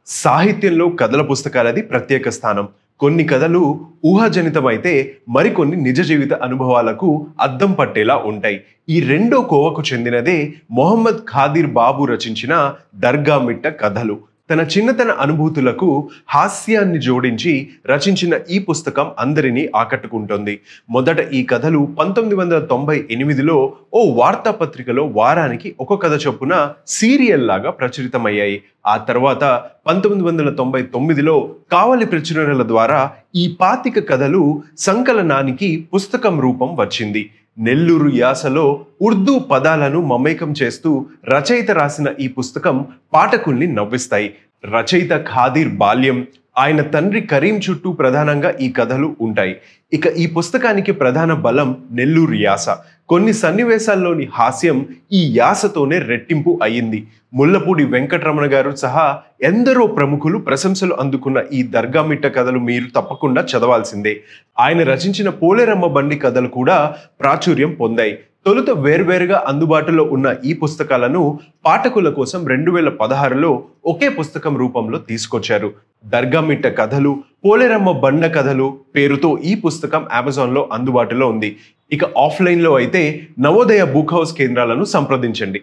సాహిత్యంలో కథల పుస్తకాలది ప్రత్యేక స్థానం. కొన్ని కథలు ఊహాజనితమైతే మరికొన్ని నిజ జీవిత అనుభవాలకు అద్దం పట్టేలా ఉంటాయి. ఈ రెండో కోవకు చెందినదే మొహమ్మద్ ఖాదిర్ బాబు రచించిన దర్గా మిట్ట కథలు. తన చిన్నతన అనుభూతులకు హాస్యాన్ని జోడించి రచించిన ఈ పుస్తకం అందరినీ ఆకట్టుకుంటుంది. మొదట ఈ కథలు 1998లో ఓ వార్తాపత్రికలో వారానికి ఒక కథ చొప్పున సీరియల్ లాగా ప్రచురితమయ్యాయి. ఆ తర్వాత 1999లో కావలి ప్రచురణల ద్వారా ఈ 25 కథలు సంకలనానికి పుస్తకం రూపం వచ్చింది. నెల్లూరు యాసలో ఉర్దూ పదాలను మమేకం చేస్తూ రచయిత రాసిన ఈ పుస్తకం పాఠకుల్ని నవ్విస్తాయి. రచయిత ఖాదిర్ బాల్యం, ఆయన తండ్రి కరీం చుట్టూ ప్రధానంగా ఈ కథలు ఉంటాయి. ఇక ఈ పుస్తకానికి ప్రధాన బలం నెల్లూరు యాస. కొన్ని సన్నివేశాల్లోని హాస్యం ఈ యాసతోనే రెట్టింపు అయ్యింది. ముల్లపూడి వెంకటరమణ గారు సహా ఎందరో ప్రముఖులు ప్రశంసలు అందుకున్న ఈ దర్గా మిట్ట కథలు మీరు తప్పకుండా చదవాల్సిందే. ఆయన రచించిన పోలేరమ్మ బండి కథలు కూడా ప్రాచుర్యం పొందాయి. తొలుత వేర్వేరుగా అందుబాటులో ఉన్న ఈ పుస్తకాలను పాఠకుల కోసం 2016లో ఒకే పుస్తకం రూపంలో తీసుకొచ్చారు. దర్గా మిట్ట కథలు, పోలేరమ్మ బండ కథలు పేరుతో ఈ పుస్తకం అమెజాన్లో అందుబాటులో ఉంది. ఇక ఆఫ్లైన్లో అయితే నవోదయ బుక్ హౌస్ కేంద్రాలను సంప్రదించండి.